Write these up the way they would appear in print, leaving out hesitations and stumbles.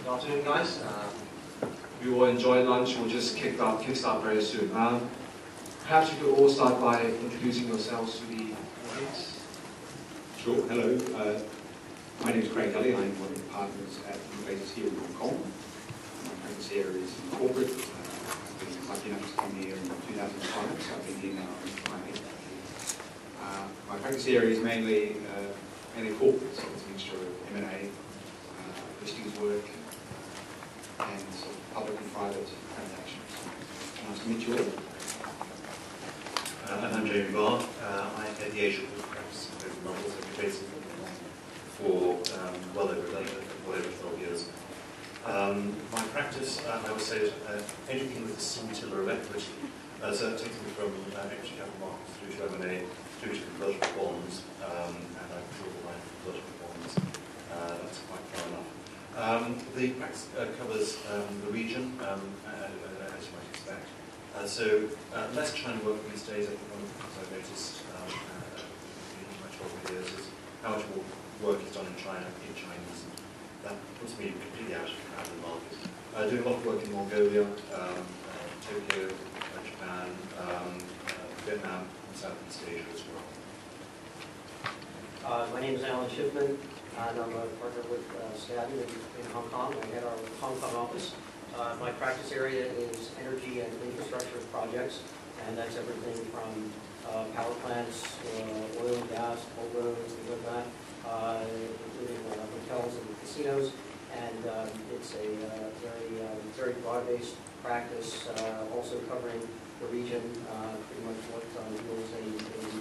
Good afternoon, guys. We will enjoy lunch. We'll just kickstart very soon. Perhaps you could all start by introducing yourselves to the audience. Sure. Hello. My name is Craig Gully. I'm one of the partners at Linklaters here in Hong Kong. My practice area is corporate. I've been lucky enough to come here in 2005, so I've been here now for 5 years. My practice area is mainly corporate, so it's a mixture of M&A, listings work, and sort of public and private transactions. Nice to meet you all. And I'm Jamie Barr. I head the Asia practice at Lovells for well over 12 years. My practice, I would say, is anything with a scintilla of equity. So taking me from equity capital markets through to M&A, through to convertible bonds, and I draw the line for convertible bonds. That's quite far enough. The practice covers the region, as you might expect. So less China work these days. I think one of the things I've noticed in my 12 years is how much more work is done in China in Chinese. And that puts me completely out of the market. Doing a lot of work in Mongolia, Tokyo, Japan, Vietnam, and Southeast Asia as well. My name is Schiffman, and I'm a partner with Skadden in Hong Kong. I head our Hong Kong office. My practice area is energy and infrastructure projects, and that's everything from power plants, oil and gas, toll roads, things like that, including hotels and casinos. And it's a very broad-based practice, also covering the region, pretty much what deals in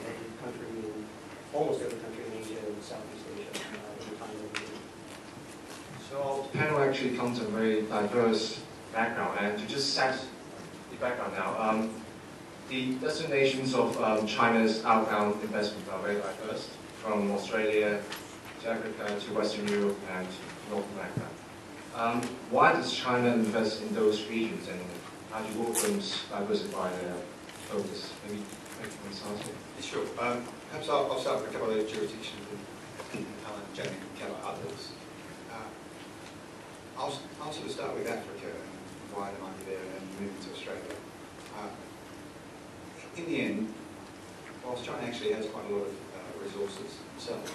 every country, almost every country in Asia and Southeast Asia, in the time that we do. So our panel actually comes from a very diverse background, and to just set the background now, the destinations of China's outbound investment are very diverse, from Australia to Africa to Western Europe and North America. Why does China invest in those regions, and how do law firms diversify their focus? Maybe you can start here. Sure. Perhaps I'll start with a couple of those jurisdictions and Alan and Jamie can cover others. I'll sort of start with Africa and why they might be there and then move into Australia. In the end, whilst China actually has quite a lot of resources themselves,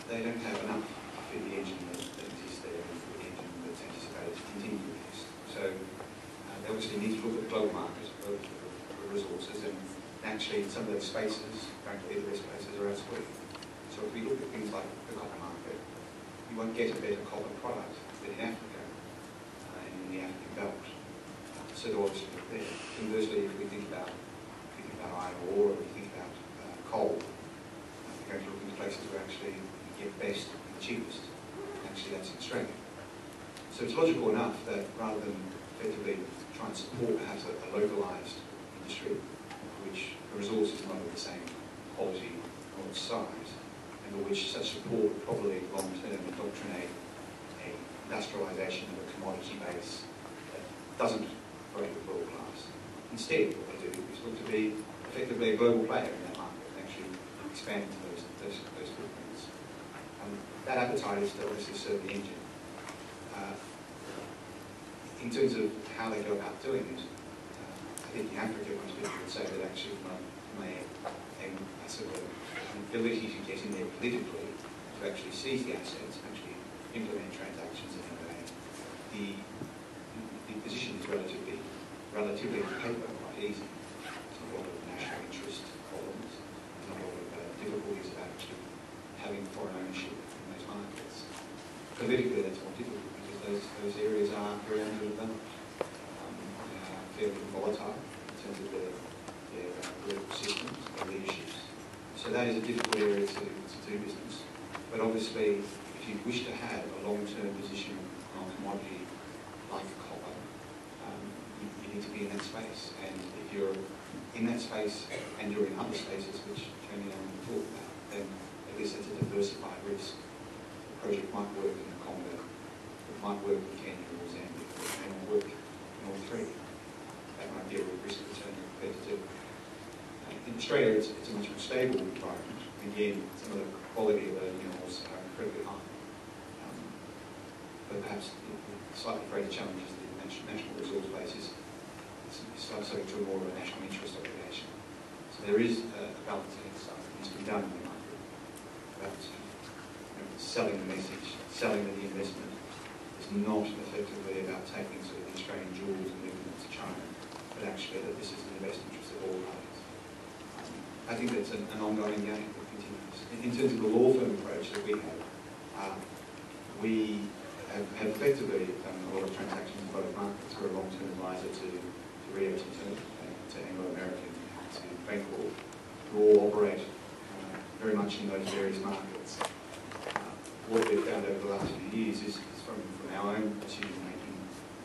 they don't have enough to feed the engine that exists there and for the engine that's anticipated to continue to exist. So they obviously need to look at the global market for resources, and actually some of those spaces, frankly, the best spaces are elsewhere. So if we look at things like the copper market, you won't get a better copper product than in Africa and in the African belt. So they're obviously there. Conversely, if we think about iron ore, or we think about coal, we're going to look into places where actually you get best and cheapest. Actually, that's in Australia. So it's logical enough that rather than effectively try and support perhaps a localised industry, which the resource is not of the same quality or size, and for which such support would probably long-term indoctrinate an industrialisation of a commodity base that doesn't operate at world class. Instead, what they do is look to be effectively a global player in that market and actually expand into those footprints. That appetite is to obviously serve the engine. In terms of how they go about doing it, I think in Africa most people would say that actually from a sort of an ability to get in there politically, to actually seize the assets, actually implement transactions in M&A, the position is relatively on paper quite easy. There's not a lot of national interest problems, there's not a lot of difficulties about actually having foreign ownership in those markets. Politically, that's more difficult because those areas are very underdeveloped, fairly volatile in terms of their political systems, their leaderships. So that is a difficult area to do business. But obviously, if you wish to have a long-term position on a commodity like copper, you need to be in that space. And if you're in that space and you're in other spaces, which Jamie and I will talk about, then at least it's a diversified risk. The project might work in the Congo, it might work in Kenya or Zambia, it may work in all three. That might be a risk return compared to two. In Australia, it's a much more stable environment. Again, some of the quality of the minerals are incredibly high. But perhaps the slightly greater challenge is the national resource base is subject to more of a national interest obligation. So there is a balancing exercise that needs to be done in the market about selling the message, selling the investment. It's not effectively about taking sort of the Australian jewels and moving them to China, but actually that this is in the best interest of all parties. I think that's an ongoing game that continues. In terms of the law firm approach that we have effectively done a lot of transactions in both markets. We're a long-term advisor to Rio Tinto, to Anglo-American, to Bancorp, who all operate very much in those various markets. What we've found over the last few years is from our own decision-making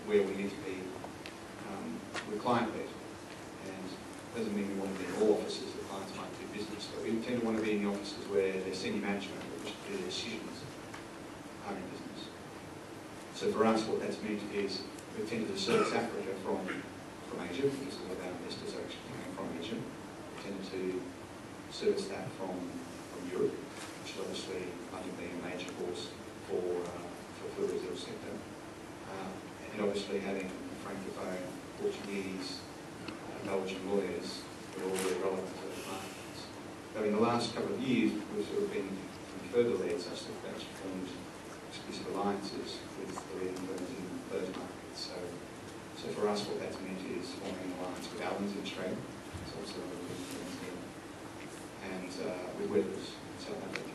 where we need to be with client-led. And it doesn't mean we want to be in all offices that clients might do business, but we tend to want to be in the offices where their senior management, which do their decisions, are in business. So for us, what that's meant is we've tended to service Africa from Asia, because all of our investors are actually coming from Asia. We tended to service that from Europe, which is obviously, I think, being a major force for the resource sector. And obviously having Francophone, Portuguese, Belgian lawyers that are all very relevant to those markets. But in the last couple of years, we've sort of been further led such that we've actually formed exclusive alliances with the leading firms in those markets. So for us, what that's meant is forming an alliance with Allens in Australia, it's also a leading firms there, and with Weathers in South Africa.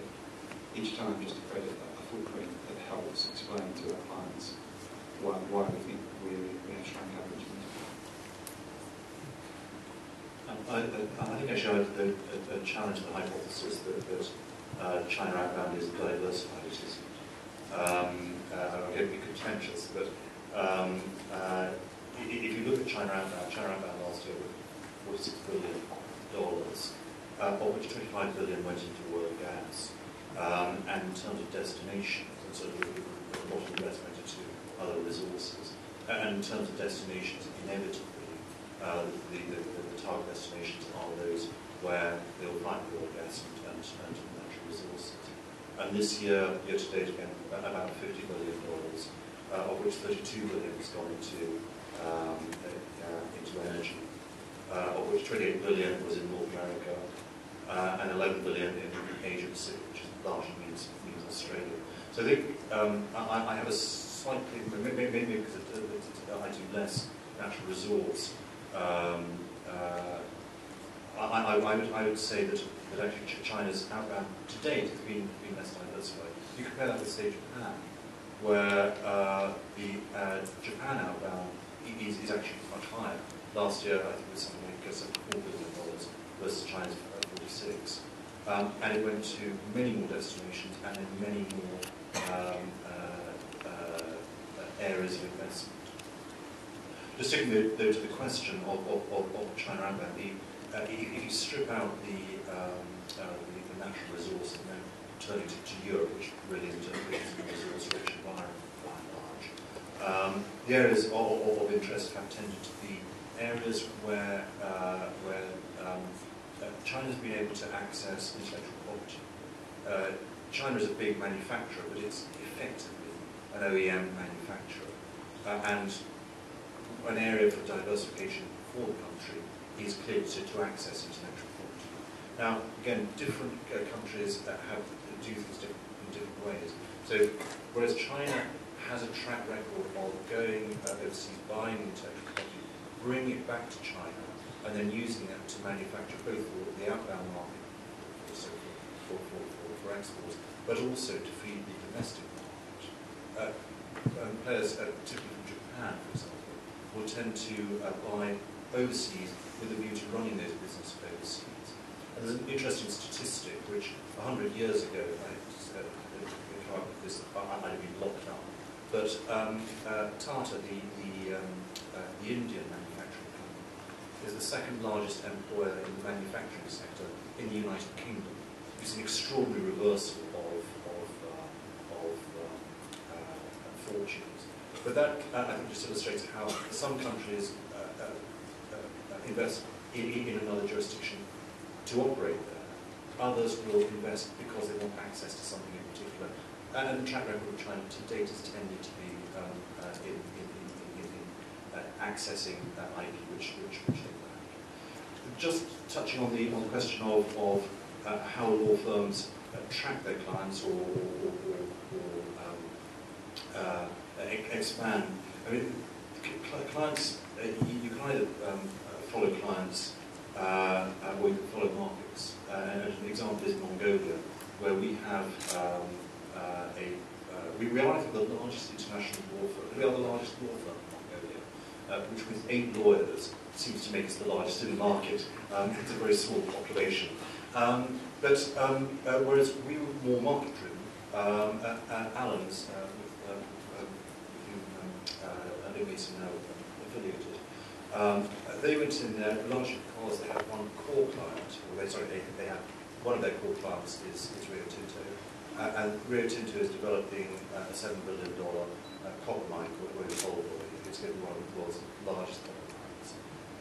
Each time just to create a footprint that helps explain to our clients why we think we have strong coverage. I think I showed a challenge the hypothesis that China Outbound is diversified. It isn't. I don't be contentious, but if you look at China Outbound last year was $46 billion, of which $25 billion went into oil and gas. And in terms of destinations, and so a lot of investment into other resources. And in terms of destinations, inevitably, the target destinations are those where they'll find oil, gas, and natural resources. And this year to date, again, about $50 billion, of which $32 billion has gone into energy, of which $28 billion was in North America, and $11 billion in Asia Pacific, which largely means Australia. So I think I have a slightly, maybe because I do less natural resource, I would say that actually China's outbound to date has been less diversified. You compare that with, say, Japan, where the Japan outbound is actually much higher. Last year, I think it was something like $4 billion versus China's 46. And it went to many more destinations and in many more areas of investment. Just taking though to the question of China Outbound, if you strip out the natural resource and then turn it to Europe, which really is a resource-rich environment by and large, the areas of interest have tended to be areas where China's been able to access intellectual property. China is a big manufacturer, but it's effectively an OEM manufacturer. And an area for diversification for the country is clearly to access intellectual property. Now, again, different countries do things in different ways. So, whereas China has a track record of going overseas, buying intellectual property, bringing it back to China, and then using it to manufacture both for the outbound market, also for exports, but also to feed the domestic market. Players, particularly from Japan, for example, will tend to buy overseas with a view to running those businesses overseas. And there's an interesting statistic which 100 years ago, I'd have been locked up. But Tata, the Indian manufacturing company, is the second largest employer in the manufacturing sector in the United Kingdom. It's an extraordinary reversal of fortunes. But that, I think, just illustrates how some countries invest in another jurisdiction to operate there. Others will invest because they want access to something in particular And the track record of China to date has tended to be in accessing that IP which they lack. Just touching on the question of how law firms track their clients or expand. I mean, clients, you can either follow clients or you can follow markets. And an example is Mongolia, where we have we are, I think, the largest international law firm. We are the largest law firm in Mongolia, which with 8 lawyers seems to make us the largest in the market. It's a very small population. Whereas we were more market-driven, Alan's, with whom are now affiliated, they went in there largely because they had one core client, or they have one of their core clients is Rio Tinto, and Rio Tinto is developing a $7 billion copper mine called Lovells. It's going to be one of the world's largest copper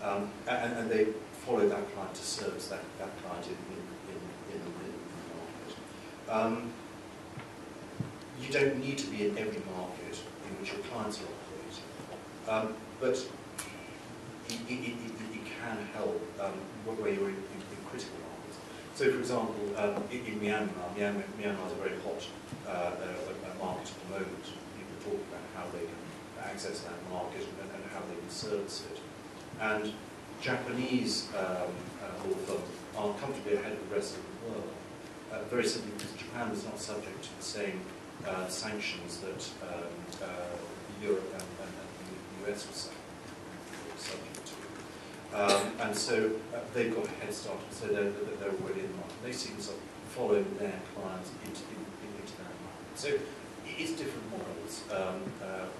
mines, and they follow that client to service that client in the market. You don't need to be in every market in which your clients are operating, but it can help where you're in critical markets. So, for example, in Myanmar is a very hot market at the moment. People are talking about how they can access that market and how they can service it. And Japanese law firms are comfortably ahead of the rest of the world. Very simply because Japan is not subject to the same sanctions that Europe and the US was subject to. And so they've got a head start, so they're already in the market. They see themselves following their clients into that market. So it's different models.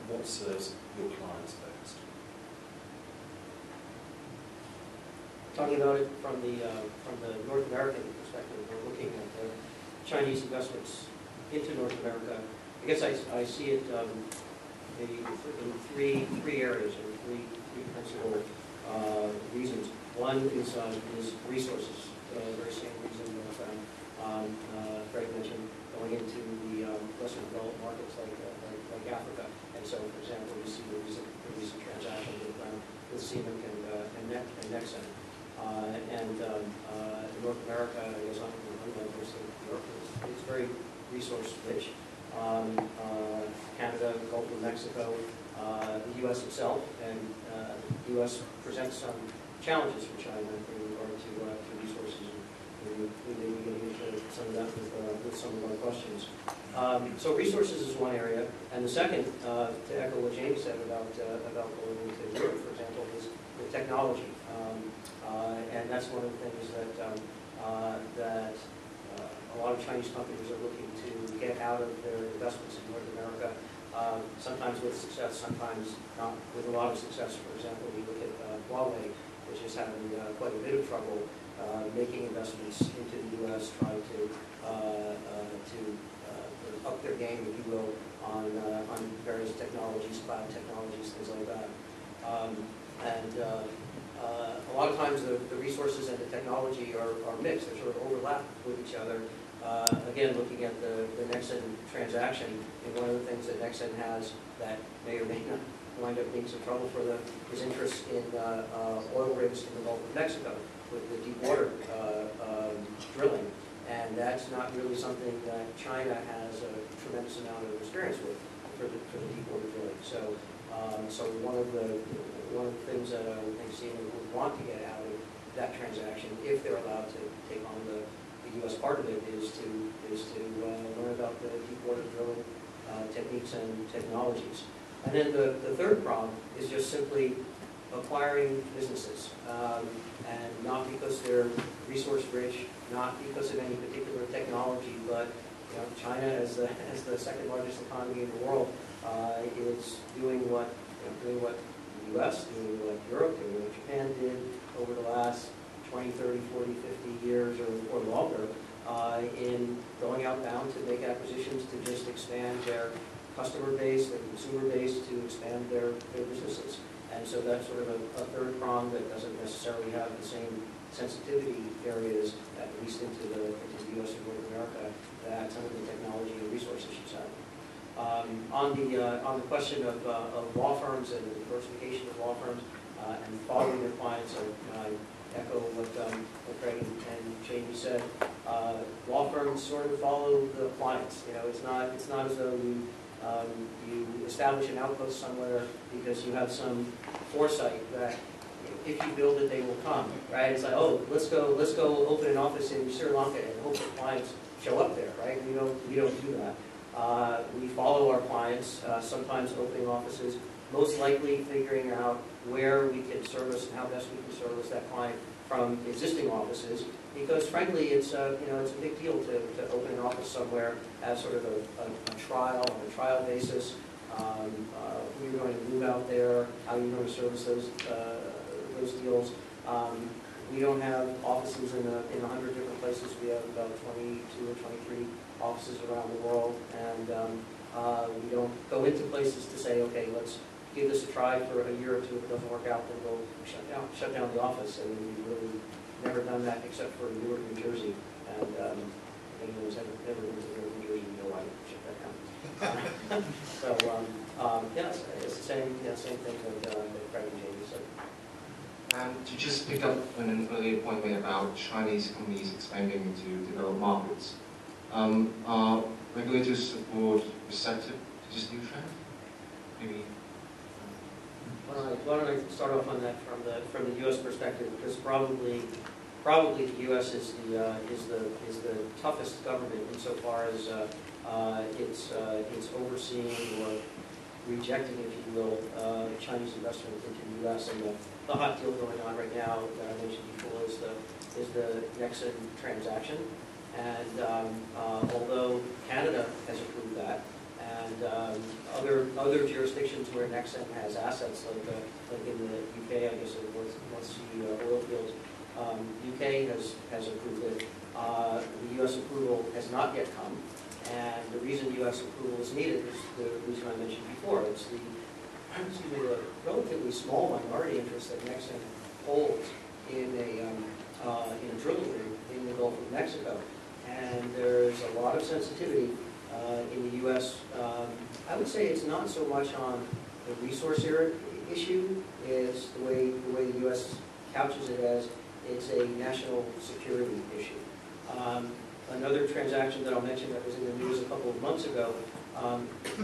What serves your clients best? Talking about it from the North American perspective, we're looking at the Chinese investments into North America. I guess I see it in three areas or three principal reasons. One is resources. Very same reason that Greg mentioned, going into the lesser developed markets like Africa. And so, for example, you see the recent transaction with Schiffman and Nexen. And North America, I guess, unlike most of Europe, is very resource rich. Canada, Gulf of Mexico, the U.S. itself, and the U.S. presents some challenges for China in regard to resources. And we may be getting into some of that with some of our questions. So resources is one area, and the second, to echo what Jamie said about going into Europe, for example, is the technology. And that's one of the things that a lot of Chinese companies are looking to get out of their investments in North America, sometimes with success, sometimes not with a lot of success. For example, we look at Huawei, which is having quite a bit of trouble making investments into the U.S., trying to up their game, if you will, on various technologies, cloud technologies, things like that. A lot of times the resources and the technology are mixed. They sort of overlap with each other. Again, looking at the Nexen transaction, and one of the things that Nexen has that may or may not wind up being some trouble for them is interest in oil rigs in the Gulf of Mexico with the deep water drilling. And that's not really something that China has a tremendous amount of experience with for the deep water drilling. So one of the things that I would think Schiffman would want to get out of that transaction, if they're allowed to take on the U.S. part of it, is to learn about the deep water drilling techniques and technologies. And then the third problem is just simply acquiring businesses, and not because they're resource rich, not because of any particular technology, but China, as the second largest economy in the world, is doing what the U.S., doing what Europe, doing what Japan did over the last 20, 30, 40, 50 years or longer, in going outbound to make acquisitions to just expand their customer base, their consumer base, to expand their businesses. And so that's sort of a third prong that doesn't necessarily have the same sensitivity areas, at least into the U.S. and North America, that some of the technology and resource issues have. On the question of law firms and the diversification of law firms and following their clients, I echo what Craig and Jamie said. Law firms sort of follow the clients. You know, it's not as though you establish an outpost somewhere because you have some foresight that if you build it, they will come. Right? It's like, oh, let's go open an office in Sri Lanka and hope that clients show up there. Right? We don't do that. We follow our clients, sometimes opening offices, most likely figuring out where we can service and how best we can service that client from existing offices. Because frankly, it's a big deal to open an office somewhere as sort of a trial on a trial basis. Who you're going to move out there, how you're going to service those deals. We don't have offices in 100 different places. We have about 22 or 23 offices around the world, and we don't go into places to say, okay, let's give this a try for a year or two. If it doesn't work out, then we'll shut down the office. And we've really never done that except for Newark, New Jersey. And if anyone's never been to Newark, New Jersey, you know why we shut that down. So yeah, it's the same thing that Craig and Jamie said. And to just pick up on an earlier point made about Chinese companies expanding into developed markets, are regulators abroad receptive to this new trend? Maybe. Why don't I start off on that from the U.S. perspective? Because probably the U.S. is the toughest government insofar as it's overseeing or rejecting, if you will, Chinese investment into the U.S. And the hot deal going on right now that I mentioned before is the Nexen transaction. And although Canada has approved that, and other jurisdictions where Nexen has assets, like in the UK, I guess it was the oil fields, UK has approved it. The US approval has not yet come, and the reason US approval is needed is the reason I mentioned before. It's the relatively small minority interest that Nexen holds in a drilling rig in the Gulf of Mexico, and there's a lot of sensitivity in the U.S. I would say it's not so much on the resource issue as the way the U.S. couches it as it's a national security issue. Another transaction that I'll mention that was in the news a couple of months ago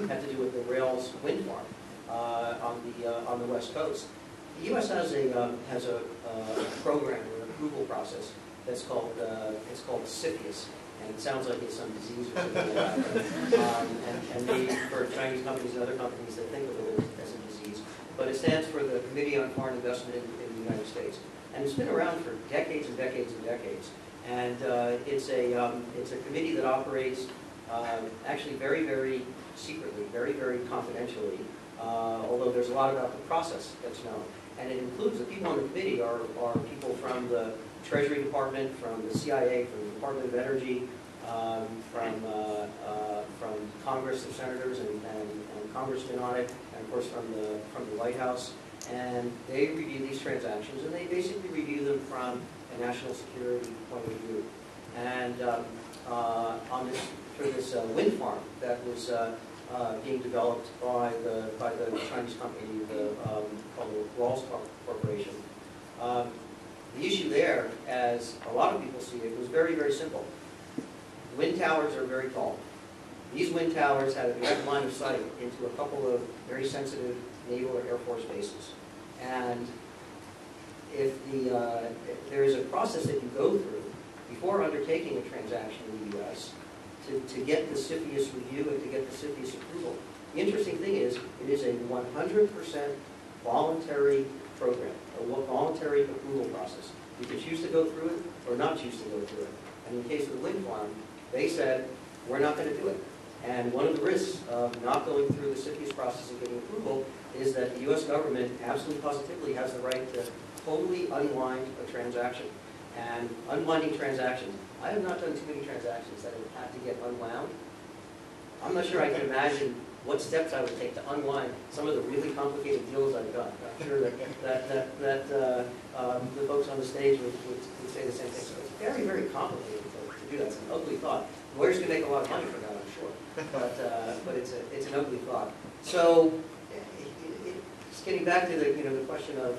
had to do with the Rails wind farm on the West Coast. The U.S. has a program or an approval process that's called CFIUS. And it sounds like it's some disease or something like that. And maybe for Chinese companies and other companies, they think of it as a disease. But it stands for the Committee on Foreign Investment in the United States. And it's been around for decades and decades and decades. And it's a committee that operates actually very, very secretly, very, very confidentially, although there's a lot about the process that's known. And it includes, the people on the committee are people from the Treasury Department, from the CIA, from the Department of Energy, from Congress, the senators and congressmen on it, and of course from the White House. And they review these transactions, and they basically review them from a national security point of view. And for this wind farm that was being developed by the Chinese company called the Lovells Corporation. The issue there, as a lot of people see it, was very, very simple. Wind towers are very tall. These wind towers had a direct line of sight into a couple of very sensitive naval or Air Force bases. And if there is a process that you go through before undertaking a transaction in the U.S. to get the CFIUS review and to get the CFIUS approval. The interesting thing is, it is a 100% voluntary program, a voluntary approval process. You can choose to go through it or not choose to go through it. And in the case of the wind farm, they said, we're not going to do it. And one of the risks of not going through the CFIUS process and getting approval is that the U.S. government absolutely positively has the right to totally unwind a transaction. And unwinding transactions, I have not done too many transactions that have had to get unwound. I'm not sure I can imagine what steps I would take to unwind some of the really complicated deals I've done. I'm sure that the folks on the stage would say the same thing. So it's very, very complicated to do that. It's an ugly thought. Lawyers can make a lot of money from that, I'm sure, but it's an ugly thought. So, just getting back to the question of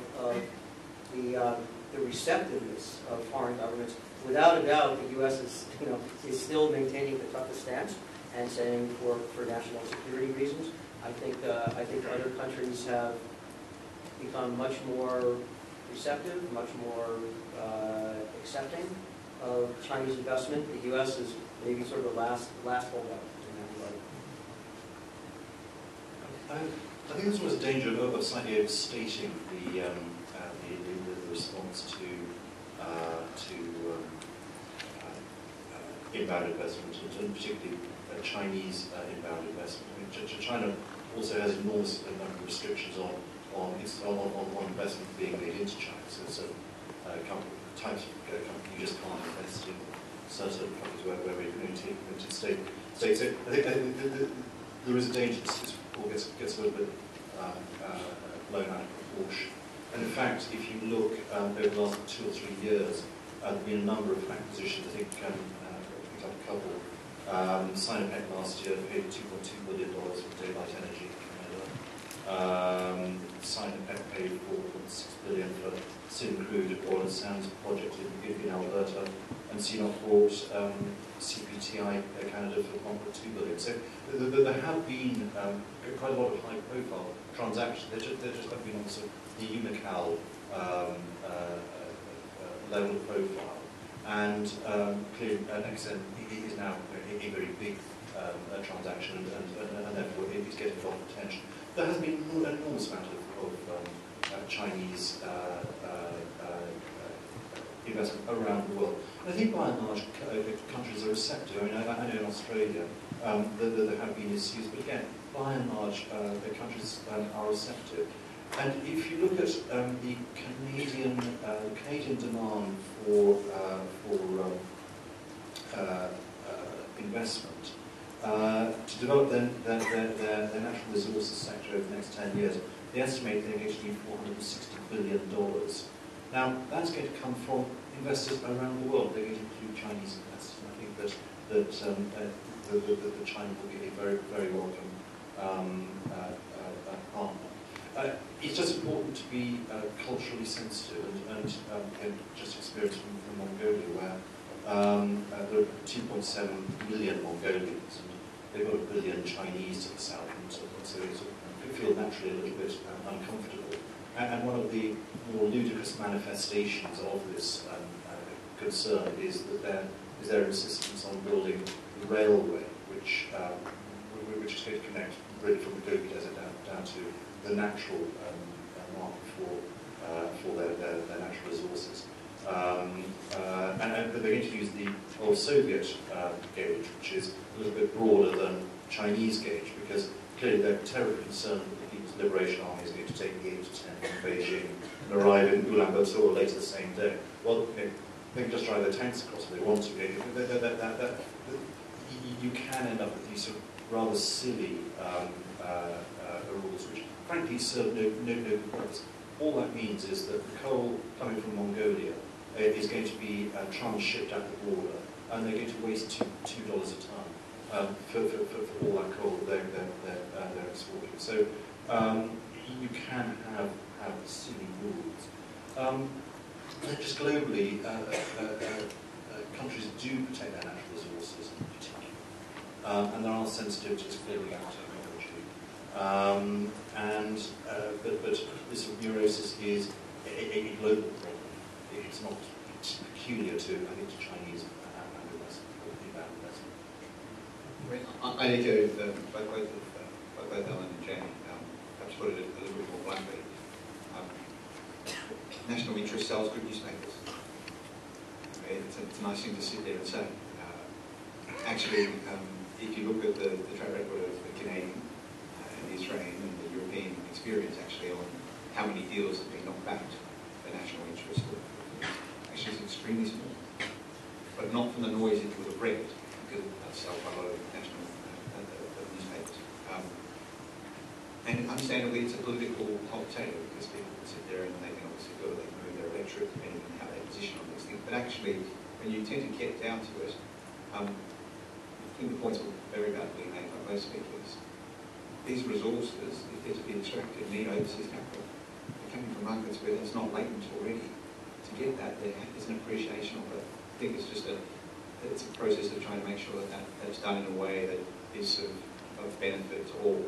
the receptiveness of foreign governments, without a doubt, the U.S. is still maintaining the toughest stance and saying for national security reasons. I think other countries have become much more receptive, much more accepting of Chinese investment. The U.S. is maybe sort of the last holdout in that regard. I think there's always a danger of slightly overstating the response to inbound investment, and particularly Chinese inbound investment. I mean, China also has enormous number of restrictions on investment being made into China. So types of company you just can't invest in certain companies where we're going to take them into state. So I think there is a danger this all gets a little bit blown out of proportion. And in fact, if you look over the last 2 or 3 years, there have been a number of acquisitions. I think picked up a couple. Sinopec last year paid $2.2 billion for Daylight Energy in Canada. Sinopec paid $4.6 billion for Syncrude oil and sands project in Alberta, and CNOOC bought CPTI Canada for $1.2 billion. So there have been quite a lot of high-profile transactions. They're just haven't been on the sort of the Unocal level of profile, and clearly XN is now a very big transaction, and therefore it is getting a lot of attention. There has been an enormous amount of Chinese investment around the world. And I think by and large countries are receptive. I mean, I know in Australia there have been issues, but again, by and large the countries are receptive. And if you look at the Canadian demand for investment to develop their natural resources sector over the next 10 years, they estimate they're going to need $460 billion. Now, that's going to come from investors around the world. They're going to include Chinese investors. And I think that China will be a very, very welcome partner. It's just important to be culturally sensitive, and just experience from Mongolia, where there are 2.7 million Mongolians, and they've got 1 billion Chinese to the south, and so they sort of feel naturally a little bit uncomfortable. And one of the more ludicrous manifestations of this concern is that their insistence on building the railway, which is going to connect really from the Gobi Desert down to the natural market for their natural resources. But they're going to use the old Soviet gauge, which is a little bit broader than Chinese gauge, because clearly they're terribly concerned that the People's Liberation Army is going to take the 8 to 10 from Beijing and arrive in Ulaanbaatar later the same day. Well, they can just drive their tanks across if they want to. You can end up with these sort of rather silly rules, which frankly serve no good purpose. All that means is that the coal coming from Mongolia is going to be transshipped at the border, and they're going to waste $2 a ton for all that coal that they're exporting. So you can have silly rules. Just globally, countries do protect their natural resources in particular, and there are sensitivities clearly about technology. But this neurosis is a global problem. It's not peculiar to, I think, to Chinese inbound investment. I echo both Alan and Jamie. Perhaps put it a little bit more bluntly. National interest sells good newspapers. It's a nice thing to sit there and say. Actually, if you look at the track record of the Canadian and the Australian and the European experience actually on how many deals have been knocked back for national interest, actually it's extremely small. But not from the noise it would have bred, because that's sold by a lot of national newspapers. And understandably, it's a political hot potato because people can sit there and they can obviously feel they can move their electorate depending on how they position on these things. But actually, when you tend to get down to it, I think the points were very badly made by most speakers. These resources, if they're to be extracted, need overseas capital. They're coming from markets where that's not latent already. To get that, there is an appreciation of it. I think it's just it's a process of trying to make sure that that's done in a way that is of benefit to all.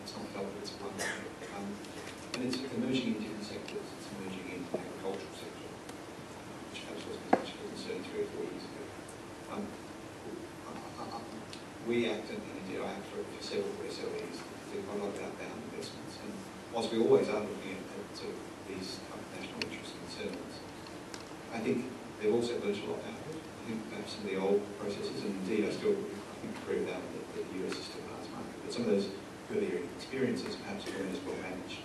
It's not felt that it's one. And it's emerging in different sectors. It's emerging in the agricultural sector, which perhaps wasn't as much of a concern 3 or 4 years ago. We act, and indeed I act for several SOEs, do quite a lot of outbound investments. And whilst we always are looking at sort of these type of national interests and concerns, I think they've also learned a lot out of it. I think perhaps some of the old processes, and indeed I think agree with that the US is still a large market, but some of those earlier experiences perhaps weren't as well managed.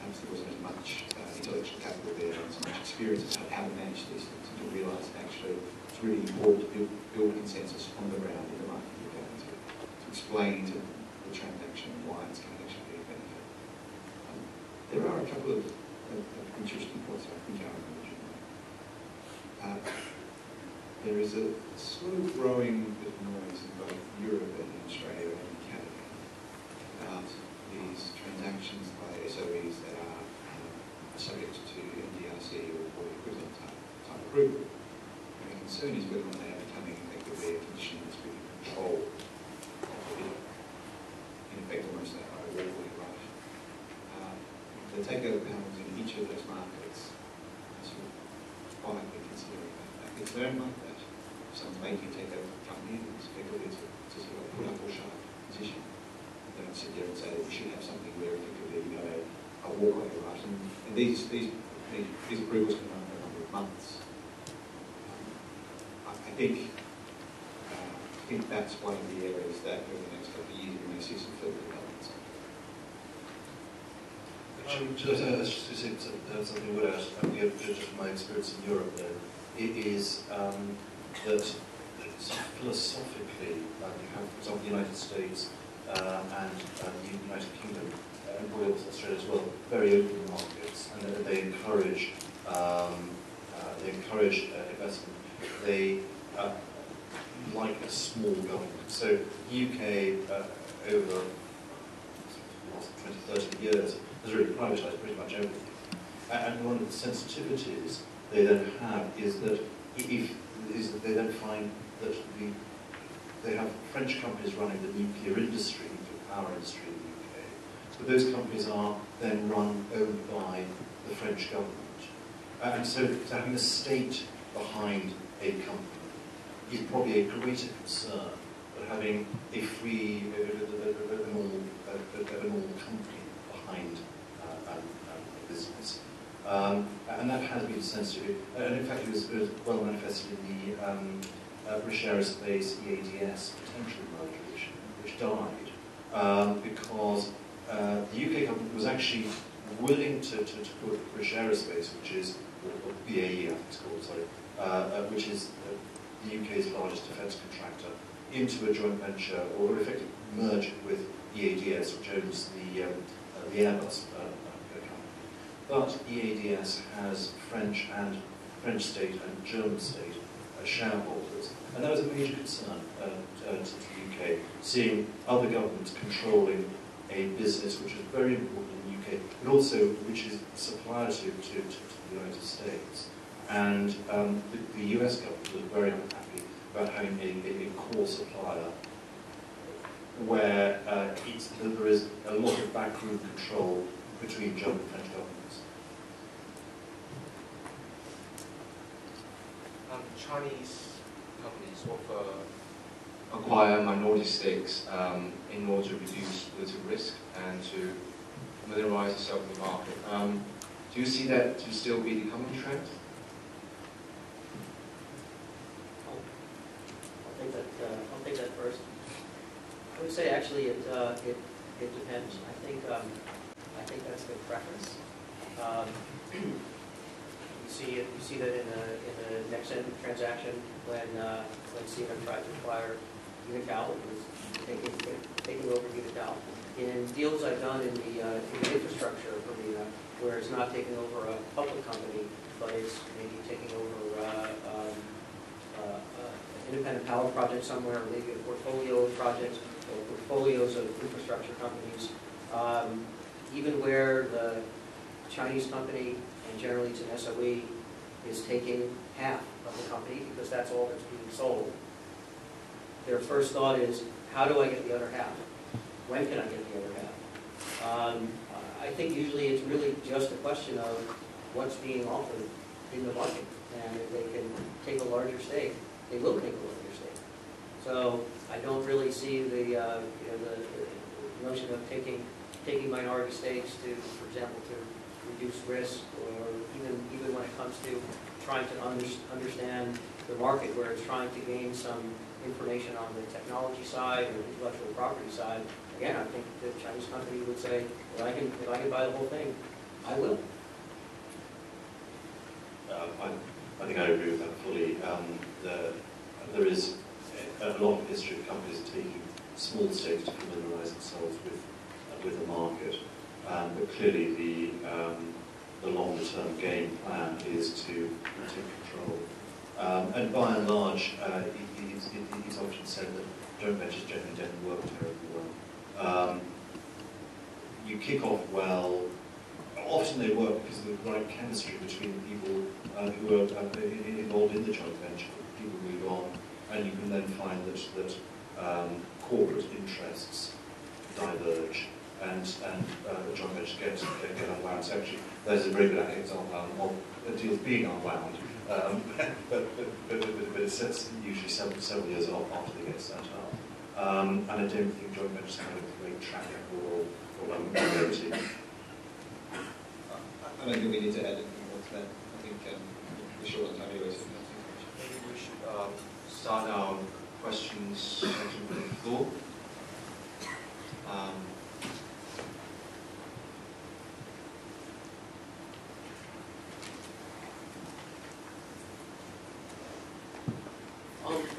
Perhaps there wasn't as much intellectual capital there and so much experience about how to manage these things and to realise that actually it's really important to build consensus on the ground in the market you're going to explain to the transaction why it's going to actually be a benefit. There are a couple of interesting points I think are emerging. There is a slow growing bit of noise in both Europe and Australia and Canada about these transactions by SOEs that are subject to NDRC or equivalent type approval. And the concern is whether or not they are becoming effectively a condition that's really control of the bidder. In effect, almost like a walkway right. The takeover panels in each of those markets are sort of quietly considering that. It's very like that. If someone's making a takeover company, it's effectively to sort of put up or shut up position. They don't sit there and say that we should have something where effectively you know a walkway right. And these approvals can run for a number of months. I think that's one of the areas that over the next couple of years we may see some further developments. Just to say something I would add, just from my experience in Europe, though, it is that philosophically, you have, for example, the United States and the United Kingdom, and probably also Australia as well, very open markets, and they encourage investment. They like a small government. So UK over the last 20, 30 years has really privatised pretty much everything. And one of the sensitivities they then have is that they then find that they have French companies running the nuclear industry, the power industry in the UK, but those companies are then owned by the French government. And so having the state behind a company is probably a greater concern than having a free, a normal company behind a business. And that has been sensitive. And in fact, it was well manifested in the British Aerospace EADS potential merger, which died because the UK government was actually willing to put British Aerospace, which is, or BAE I think it's called, sorry, which is the UK's largest defence contractor, into a joint venture or effectively merge with EADS, which owns the Airbus company. But EADS has French state and German state shareholders, and that was a major concern to the UK, seeing other governments controlling a business which is very important in the UK, but also which is a supplier to the United States. And the US government was very unhappy about having a core supplier where there is a lot of backroom control between German and French governments. Chinese companies offer acquire minority stakes in order to reduce political risk and to familiarize itself with the market. Do you see that to still be the coming trend? I'll take that first. I would say actually it depends. I think that's the preference. You see that in the Nexen transaction when Schiffman tried to acquire Unical, it was taking over Unical. in deals I've done in the infrastructure arena, where it's not taking over a public company, but it's maybe taking over an independent power project somewhere, or maybe a portfolio of projects, or portfolios of infrastructure companies, even where the Chinese company, and generally it's an SOE, is taking half of the company because that's all that's being sold. Their first thought is, how do I get the other half? When can I get the other half? I think usually it's really just a question of what's being offered in the market. And if they can take a larger stake, they will take a larger stake. So I don't really see the notion of taking minority stakes to, for example, to reduce risk, or even when it comes to trying to understand the market, where it's trying to gain some information on the technology side or intellectual property side. Again, I think the Chinese company would say, if I can buy the whole thing, I will. I think I agree with that fully. There is a long history of companies taking small stakes to familiarise themselves with the market, but clearly the longer-term game plan is to take control. And by and large, it's often said that joint ventures generally don't work terribly well. You kick off well. Often they work because of the right chemistry between the people who are involved in the joint venture. People move on, and you can then find that corporate interests diverge, and the joint venture get unwound. So actually, there's a very good example of deals being unwound, but it's usually several years after they get set up. And I don't think joint ventures have a great track record or longevity. I don't think we need to add anything more to that. I think we're short on time anyway. So maybe we should start our questions section from the floor.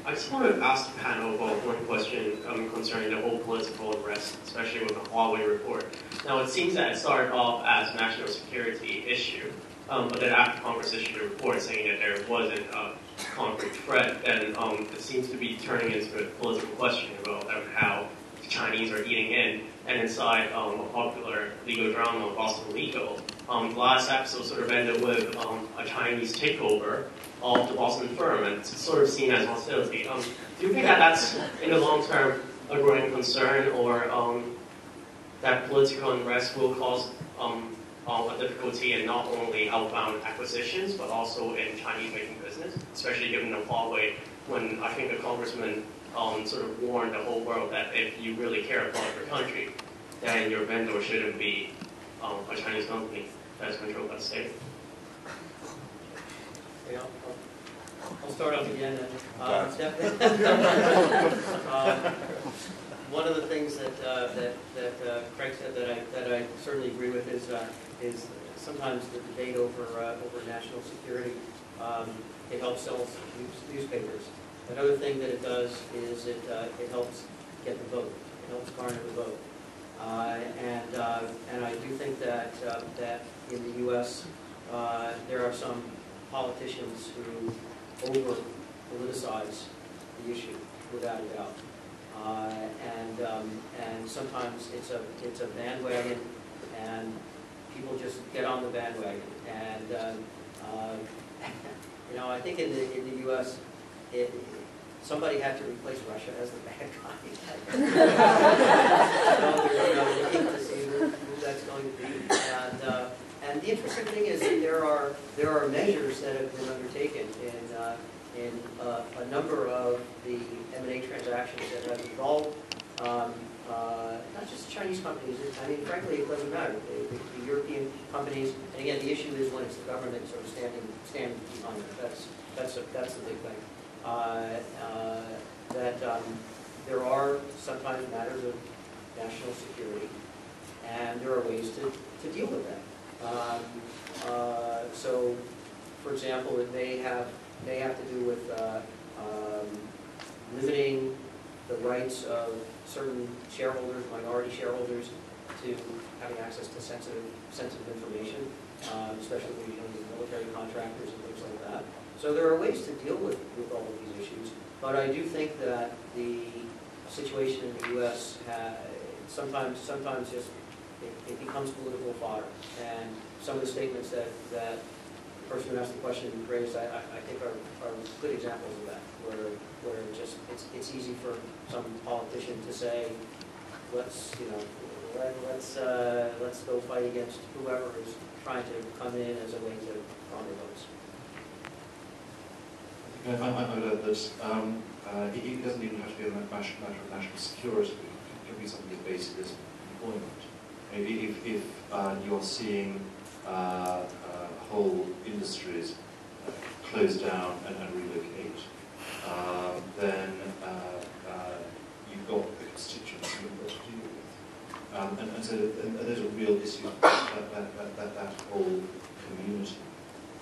I just wanted to ask the panel about one question concerning the whole political unrest, especially with the Huawei report. Now, it seems that it started off as a national security issue, but then after Congress issued a report saying that there wasn't a concrete threat, then it seems to be turning into a political question about how the Chinese are eating in. And inside a popular legal drama, Boston Legal, the last episode sort of ended with a Chinese takeover of the Boston firm, and it's sort of seen as hostility. Do you think that that's, in the long term, a growing concern, or that political unrest will cause a difficulty in not only outbound acquisitions, but also in Chinese making business, especially given the Huawei, when I think the congressman sort of warned the whole world that if you really care about your country, then your vendor shouldn't be a Chinese company that is controlled by the state. Yeah, I'll start off again. One of the things that Craig said that I certainly agree with is sometimes the debate over national security. It helps sell newspapers. Another thing that it does is it helps get the vote. It helps garner the vote. And I do think that in the U.S. There are some politicians who over-politicize the issue, without a doubt. And sometimes it's a bandwagon, and people just get on the bandwagon. And I think in the U.S. Somebody had to replace Russia as the bad guy. They're looking to see who that's going to be. And the interesting thing is that there are measures that have been undertaken in a number of the M&A transactions that have involved not just Chinese companies. I mean, frankly, it doesn't matter. The European companies, and again, the issue is when it's the government sort of standing behind it. That's the big thing. That there are sometimes matters of national security, and there are ways to deal with that. So, for example, it may have to do with limiting the rights of certain shareholders, minority shareholders, to having access to sensitive information, especially when you're dealing with military contractors and things like that. So there are ways to deal with all of these issues, but I do think that the situation in the U.S. sometimes just it becomes political fodder, and some of the statements that the person who asked the question raised, I think are good examples of that, where it's easy for some politician to say, let's go fight against whoever is trying to come in as a way to garner votes. I learned that it doesn't even have to be a matter of national security. It can be something as basic as employment. Maybe if you're seeing whole industries close down and relocate, then you've got the constituents you've got to deal with. And so those are real issues, that whole community.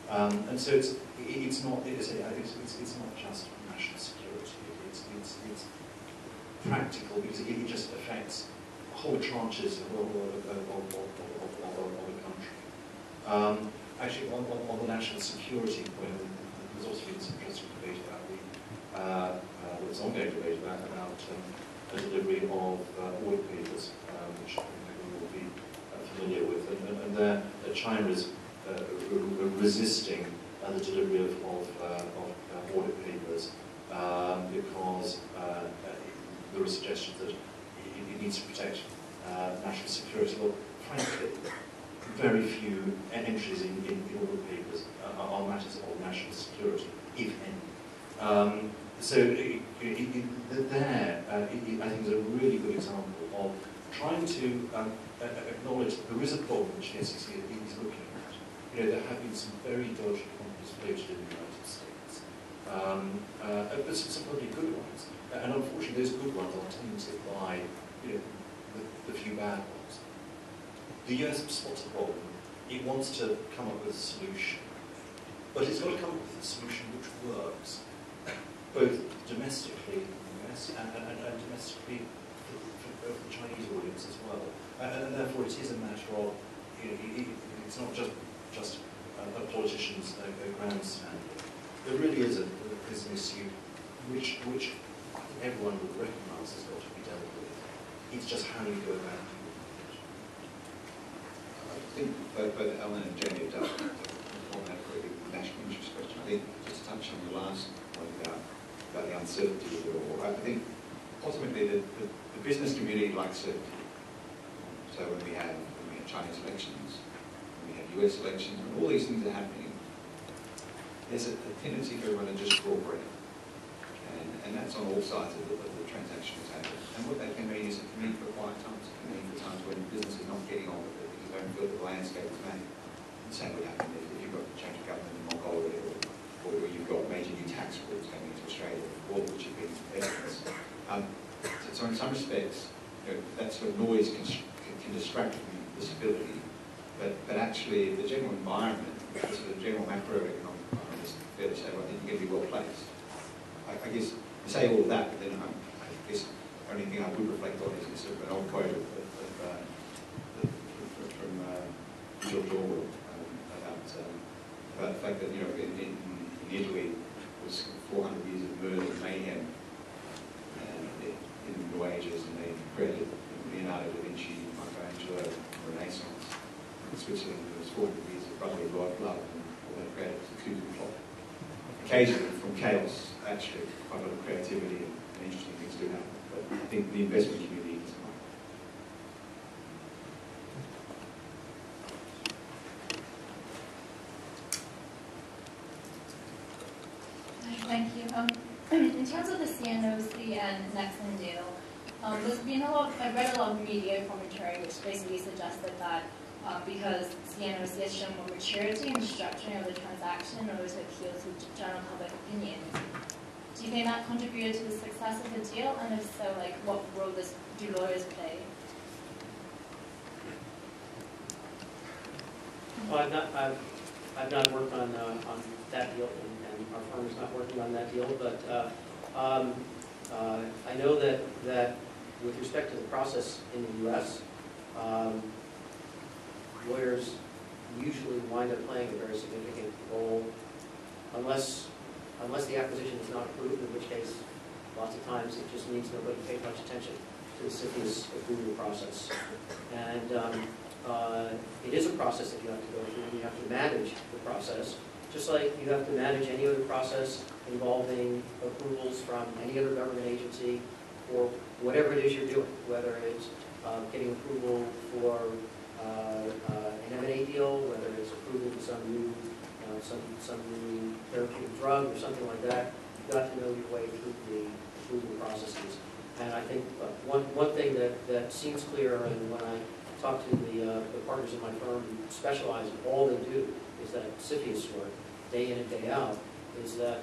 And so it's not just national security. It's practical because it just affects whole tranches of the country. Actually, on the national security point, there's also been some interesting debate about there's ongoing debate about the delivery of oil papers, which I think we will be familiar with, and there China is resisting the delivery of audit papers because there are suggestions that it needs to protect national security. Well, frankly, very few entries in audit papers are matters of national security, if any. So there, I think is a really good example of trying to acknowledge that there is a problem which the SEC is looking at. You know, there have been some very dodgy companies floated in the United States, but some really good ones. And unfortunately, those good ones are tainted by, you know, the few bad ones. The US spots the problem. It wants to come up with a solution, but it's got to come up with a solution which works, both domestically in the US and domestically for the Chinese audience as well. And therefore, it is a matter of, you know, it's not just a politician's grandstanding. There really is an issue which I think everyone would recognise has got to be dealt with. It's just how you go about it. I think both Alan and Jenny have done on that really national interest question. I think just to touch on the last point about the uncertainty of it all, I think ultimately the business community likes certainty. So when we have Chinese elections, when we have US elections, when all these things are happening, there's a tendency for everyone to just draw breath. And that's on all sides of the transactional table. And what that can mean is it can mean for quiet times. It can mean for times when business is not getting on with it because they don't feel that the landscape is made. The same would happen if you've got a change of government in Mongolia or you've got major new tax rules coming into Australia, all of which have been evidence. So in some respects, you know, that sort of noise can distract from the stability, but actually the general environment, the sort of general macroeconomic environment is fairly stable. I think you're going to be well placed. I guess you say all of that, but then I guess the only thing I would reflect on is sort of an old quote from George Orwell about the fact that, you know, in Italy was 400 years of murder and mayhem in the Middle Ages, and they created Leonardo da Vinci, Michelangelo, Renaissance. In Switzerland, there was 400 years of brotherly love, and all they created was the coup plot. Occasionally, from chaos, actually, quite a lot of creativity and interesting things do happen. But I think the investment community is fine. Thank you. In terms of the CNOC and Nexon deal, there's been I've read a lot of media commentary which basically suggested that because CNOC has shown more maturity in the structuring of the transaction in order to appeal to general public opinion. Do you think that contributed to the success of the deal? And if so, like, what role do lawyers play? Well, I've not worked on that deal, and our firm is not working on that deal. But I know that with respect to the process in the U.S., lawyers usually wind up playing a very significant role unless the acquisition is not approved, in which case lots of times it just means nobody paid much attention to the CFIUS approval process. And it is a process that you have to go through, and you have to manage the process, just like you have to manage any other process involving approvals from any other government agency or whatever it is you're doing, whether it's getting approval for an M&A deal, whether it's approval for some new therapeutic drug or something like that. You've got to know your way through the approval processes. And I think one thing that seems clear, and when I talk to the partners in my firm who specialize in all they do is that CFIUS work, day in and day out, is that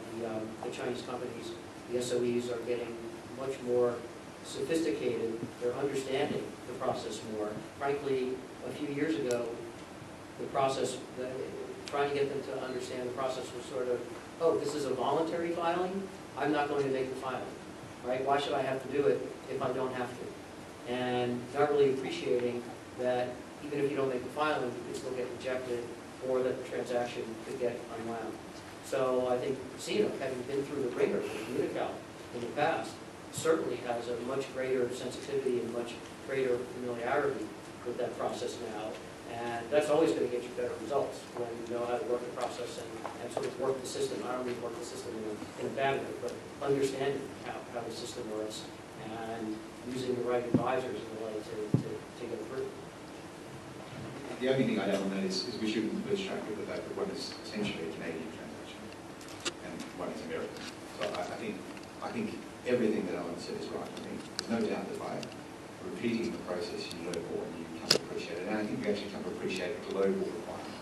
the Chinese companies, the SOEs, are getting much more sophisticated. They're understanding the process more. Frankly, a few years ago, the process, trying to get them to understand the process was sort of, oh, this is a voluntary filing? I'm not going to make the filing, right? Why should I have to do it if I don't have to? And not really appreciating that even if you don't make the filing, you can still get rejected or that the transaction could get unwound. So I think CNO, having been through the ringer with Unical in the past, certainly has a much greater sensitivity and much greater familiarity with that process now. And that's always going to get you better results when you know how to work the process and sort of work the system. I don't mean work the system in a bad way, but understanding how the system works and using the right advisors in a way to get through. The only thing I'd add on that is we shouldn't lose track of the fact that one is essentially a Canadian transaction and one is American. So I think everything that Alan said is right. I think there's no doubt that by repeating the process you learn more and you come to appreciate it. And I think you actually come to appreciate the global requirement.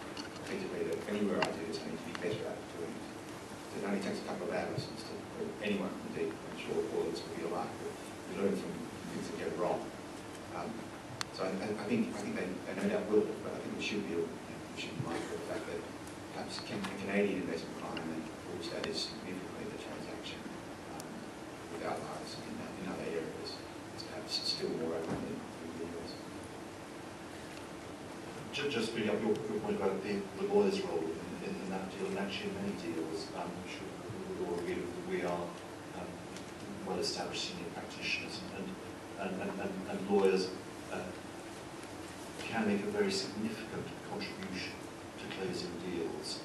Effectively, that anywhere I do this, I need to be better at doing it. So it only takes a couple of hours for anyone, indeed, I'm sure all of us will be alike, but you learn from things that go wrong. So I think they no doubt will, but I think we should be mindful of the fact that perhaps a Canadian investment client will status significantly the transaction without lies in other areas. It's perhaps still more open than the US. Just bring up your point about the lawyer's role in that deal, and actually in many deals, we are well-established senior practitioners, and lawyers can make a very significant contribution to closing deals,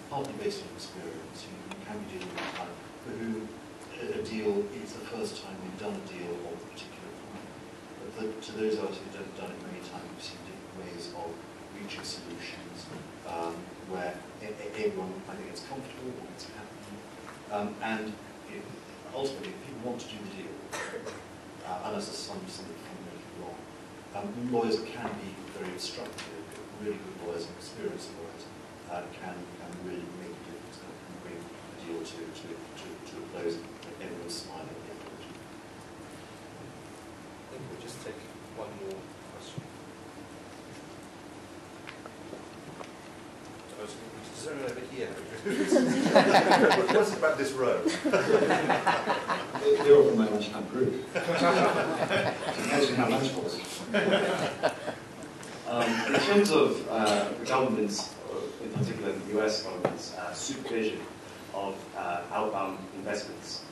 partly based on experience. You can be dealing with time for whom a deal is the first time we've done a deal of a particular kind. But to those of us who've done it many times, we've seen different ways of reaching solutions where everyone, I think, is comfortable or it's happening. And ultimately, people want to do the deal, unless there's something fundamentally wrong. Lawyers can be very instructive. Really good lawyers and experienced lawyers can really make a difference and can bring a deal to a close and everyone's smiling at the end of it. I think we'll just take one more question. Is there anyone over here? What's it about this row? They're all from my lunchtime group. Imagine how lunch was. In terms of the government's, in particular the US government's, supervision of outbound investments,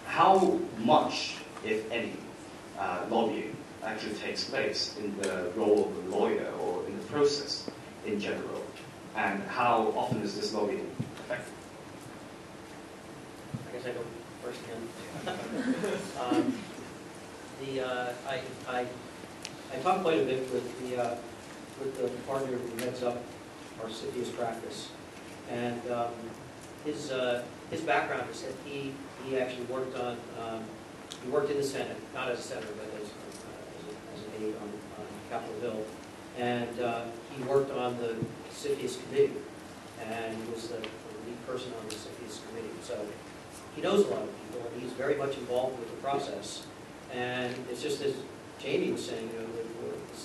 how much, if any, lobbying actually takes place in the role of the lawyer or in the process in general, and how often is this lobbying effective? I guess I go first again. I talked quite a bit with the partner who heads up our CFIUS practice, and his background is that he actually worked on he worked in the Senate, not as a senator, but as an aide on Capitol Hill, and he worked on the CFIUS committee, and he was the lead person on the CFIUS committee. So he knows a lot of people, and he's very much involved with the process. And it's just as Jamie was saying, a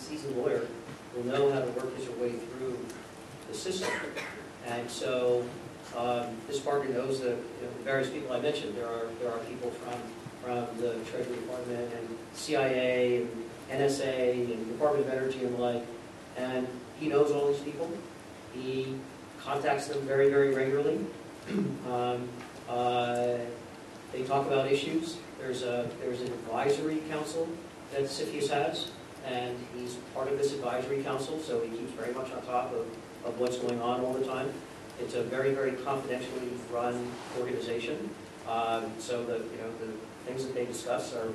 seasoned lawyer will know how to work his way through the system. And so this partner knows that the various people I mentioned. There are people from the Treasury Department and CIA and NSA and Department of Energy and the like, and he knows all these people. He contacts them very, very regularly. They talk about issues. There's an advisory council that CFIUS has, and he's part of this advisory council, so he keeps very much on top of what's going on all the time. It's a very, very confidentially run organization, so the things that they discuss are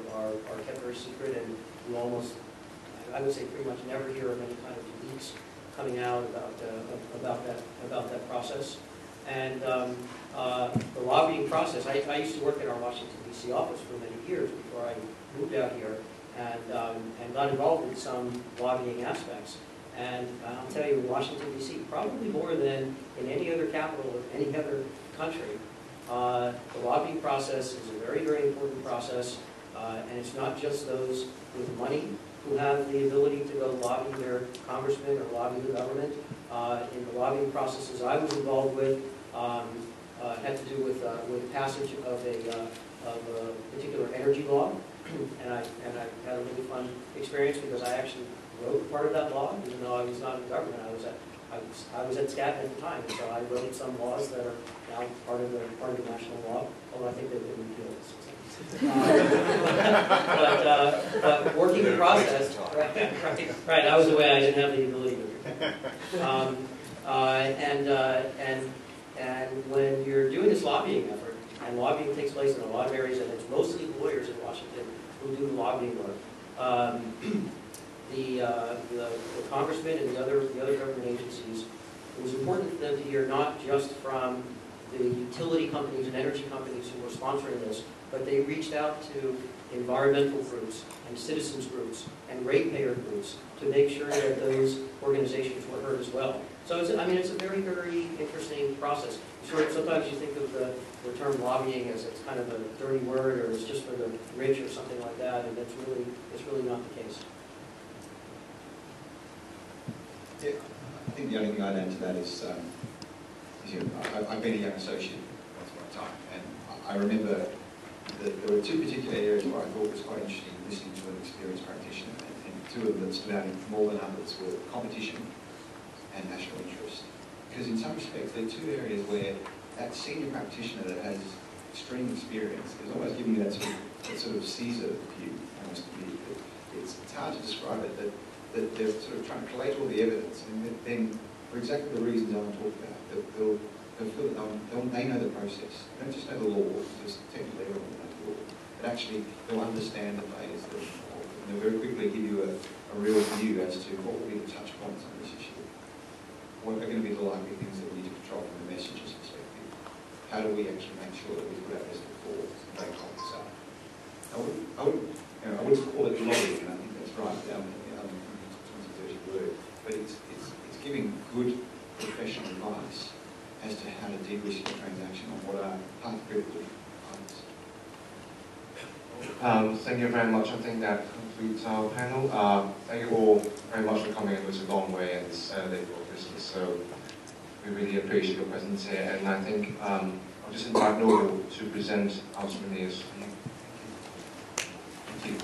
kept very secret, and you almost, I would say, pretty much never hear of any kind of leaks coming out about that process. And the lobbying process, I used to work in our Washington, D.C. office for many years before I moved out here, and got involved in some lobbying aspects. And I'll tell you, in Washington, D.C., probably more than in any other capital of any other country, the lobbying process is a very, very important process, and it's not just those with money who have the ability to go lobby their congressman or lobby the government. In the lobbying processes I was involved with, had to do with passage of a particular energy law, and I had a really fun experience because I actually wrote part of that law, even though I was not in government. I was at Skadden at the time, and so I wrote some laws that are now part of the national law, although I think they've been repealed. But working the process, right, I was away, I didn't have the ability to. And when you're doing this lobbying effort, and lobbying takes place in a lot of areas, and it's mostly lawyers in Washington who do the lobbying work. The congressmen and the other government agencies, it was important for them to hear not just from the utility companies and energy companies who were sponsoring this, but they reached out to environmental groups and citizens groups and ratepayer groups to make sure that those organizations were heard as well. So it's a very, very interesting process. Sure, sometimes you think of the term lobbying as it's kind of a dirty word, or it's just for the rich or something like that, and it's really not the case. Yeah, I think the only thing I'd add to that is, I've been a young associate once upon a time, and I remember that there were two particular areas where I thought was quite interesting listening to an experienced practitioner, and two of them that stood out more than others were competition and national interest. Because in some respects, they're two areas where that senior practitioner that has extreme experience is almost giving you that sort of Caesar view, almost to me. It's hard to describe it, that they're sort of trying to collate all the evidence, and then for exactly the reasons I'm talking about, they'll feel that they know the process. They don't just know the law, just technically everyone knows the law, but actually they'll understand the players that are involved, and they'll very quickly give you a real view as to what will be the touch points on this issue. What are going to be the likely things that we need to control from the messages perspective? How do we actually make sure that we put our best foot forward and make this up? I wouldn't call it lobbying, and I think that's right. Word, but it's giving good professional advice as to how to de-risk a transaction on what are path privileged items. Thank you very much. I think that concludes our panel. Thank you all very much for coming. It was a long way and it's Saturday before Christmas, so we really appreciate your presence here. And I think I'll just invite Noel to present our souvenirs. Thank you.